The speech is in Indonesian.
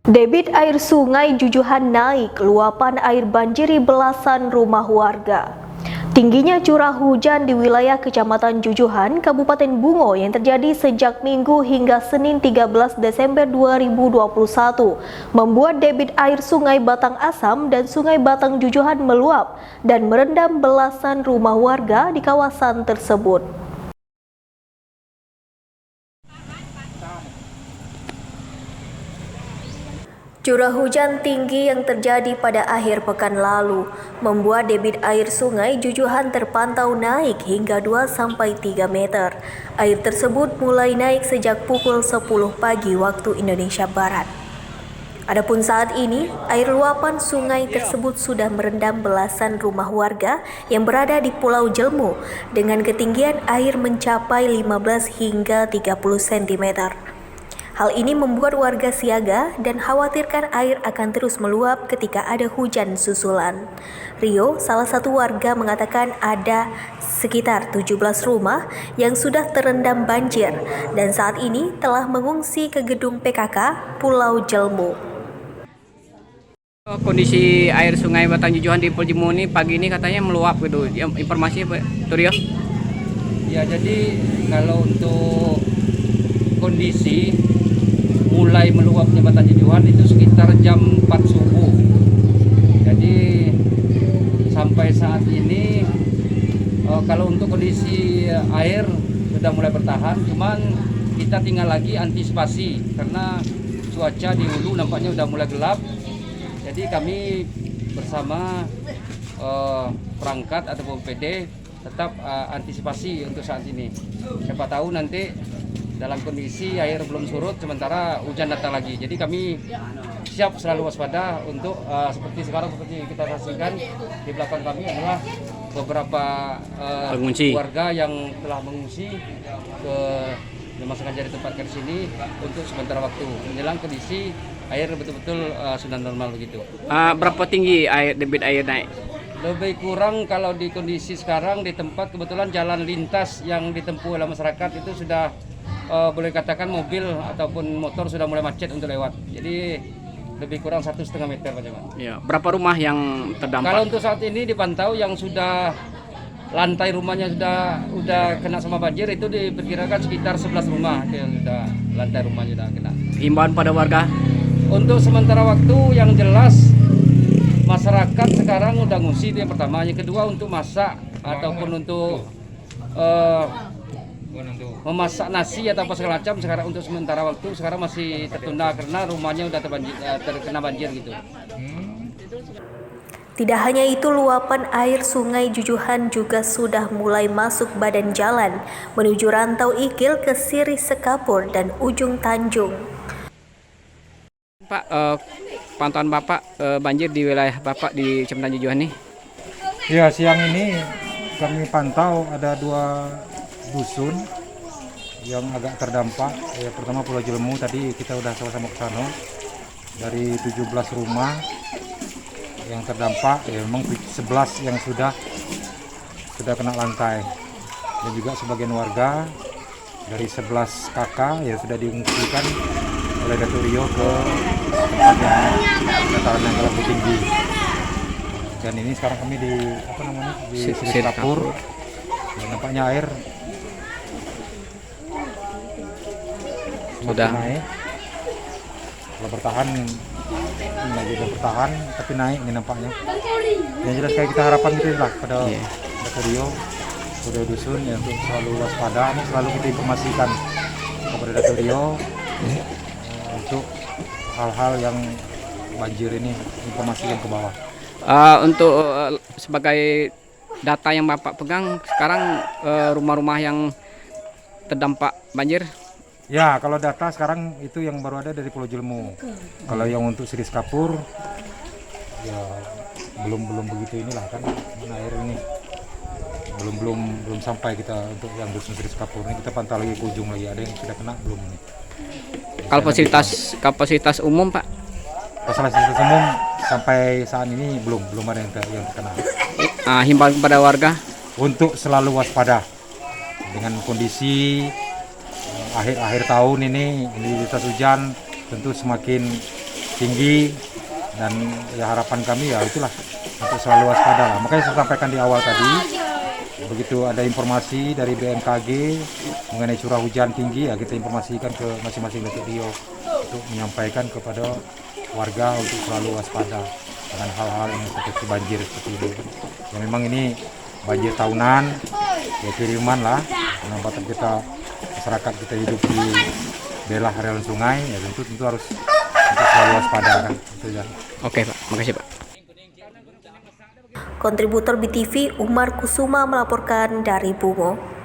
Debit air sungai Jujuhan naik, luapan air banjiri belasan rumah warga. Tingginya curah hujan di wilayah Kecamatan Jujuhan, Kabupaten Bungo yang terjadi sejak Minggu hingga Senin 13 Desember 2021 membuat debit air Sungai Batang Asam dan Sungai Batang Jujuhan meluap dan merendam belasan rumah warga di kawasan tersebut. Curah hujan tinggi yang terjadi pada akhir pekan lalu membuat debit air sungai Jujuhan terpantau naik hingga 2-3 meter. Air tersebut mulai naik sejak pukul 10 pagi waktu Indonesia Barat. Adapun saat ini, air luapan sungai tersebut sudah merendam belasan rumah warga yang berada di Pulau Jelmu dengan ketinggian air mencapai 15 hingga 30 cm. Hal ini membuat warga siaga dan khawatirkan air akan terus meluap ketika ada hujan susulan. Rio, salah satu warga, mengatakan ada sekitar 17 rumah yang sudah terendam banjir dan saat ini telah mengungsi ke gedung PKK Pulau Jelmu. Kondisi air sungai Batang Jujuhan di Pulau Jelmu ini pagi ini katanya meluap gitu. Informasi Pak Rio? Ya, jadi kalau untuk kondisi mulai meluapnya Batang Jujuhan itu sekitar jam 4 subuh. Jadi sampai saat ini kalau untuk kondisi air sudah mulai bertahan, cuman kita tinggal lagi antisipasi karena cuaca di hulu nampaknya sudah mulai gelap. Jadi kami bersama perangkat ataupun PD tetap antisipasi untuk saat ini. Siapa tahu nanti dalam kondisi air belum surut sementara hujan datang lagi. Jadi kami siap selalu waspada untuk seperti sekarang, seperti kita saksikan di belakang kami adalah beberapa warga yang telah mengungsi ke dimasukkan dari tempat ke sini untuk sementara waktu menjelang kondisi air betul-betul sudah normal begitu. Berapa tinggi debit air naik? Lebih kurang kalau di kondisi sekarang di tempat kebetulan jalan lintas yang ditempuh oleh masyarakat itu sudah boleh katakan mobil ataupun motor sudah mulai macet untuk lewat. Jadi lebih kurang 1,5 meter Pak Jaman. Ya, berapa rumah yang terdampak? Kalau untuk saat ini dipantau yang sudah lantai rumahnya sudah kena sama banjir itu diperkirakan sekitar 11 rumah yang sudah lantai rumahnya sudah kena. Himbauan pada warga? Untuk sementara waktu yang jelas masyarakat sekarang udah ngungsi, itu yang pertama. Yang kedua untuk masak ataupun untuk memasak nasi atau apa segala macam sekarang untuk sementara waktu sekarang masih tertunda karena rumahnya udah terkena banjir gitu. Tidak hanya itu, luapan air sungai Jujuhan juga sudah mulai masuk badan jalan menuju Rantau Ikil ke Siri Sekapur dan Ujung Tanjung. Pak, pantauan Bapak banjir di wilayah Bapak di Kecamatan Jujuhan nih? Ya, siang ini kami pantau ada 2 dusun yang agak terdampak. Ya, pertama Pulau Jelmu, tadi kita udah sama-sama ke sana. Dari 17 rumah yang terdampak, ya memang 11 yang sudah kena lantai. Dan juga sebagian warga dari 11 kakak ya sudah diungsikan oleh Datuk Rio ke tempat yang dataran yang lebih tinggi. Dan ini sekarang kami di Siri Sekapur. Ya, nampaknya air sudah naik. Kalau bertahan lagi bertahan tapi naik ini nampaknya. Yang jelas kayak kita harapan gitu lah pada Datuk Rio, pada dusun ya untuk selalu waspada, selalu kita informasikan kepada Datuk Rio untuk hal-hal yang banjir ini, informasikan ke bawah. Untuk sebagai data yang Bapak pegang sekarang rumah-rumah yang terdampak banjir? Ya, kalau data sekarang itu yang baru ada dari Pulau Jelmu. Kalau yang untuk Siri Sekapur, ya belum begitu inilah kan, air ini belum sampai kita untuk yang dusun Siri Sekapur ini kita pantau lagi ke ujung lagi, ada yang sudah kena belum nih. Kalau kapasitas umum Pak? Fasilitas umum sampai saat ini belum ada yang terkena. Himbauan kepada warga untuk selalu waspada dengan kondisi akhir tahun ini intensitas hujan tentu semakin tinggi, dan ya harapan kami ya itulah untuk selalu waspada lah. Makanya saya sampaikan di awal tadi, begitu ada informasi dari BMKG mengenai curah hujan tinggi, ya kita informasikan ke masing-masing detik Rio untuk menyampaikan kepada warga untuk selalu waspada dengan hal-hal yang seperti banjir seperti ini. Ya memang ini banjir tahunan, ya kiriman lah, penempatan kita, masyarakat kita hidup di belah aliran sungai, ya tentu harus untuk selalu waspada kan. Itu ya. Oke Pak, makasih Pak. Kontributor BTV Umar Kusuma melaporkan dari Bungo.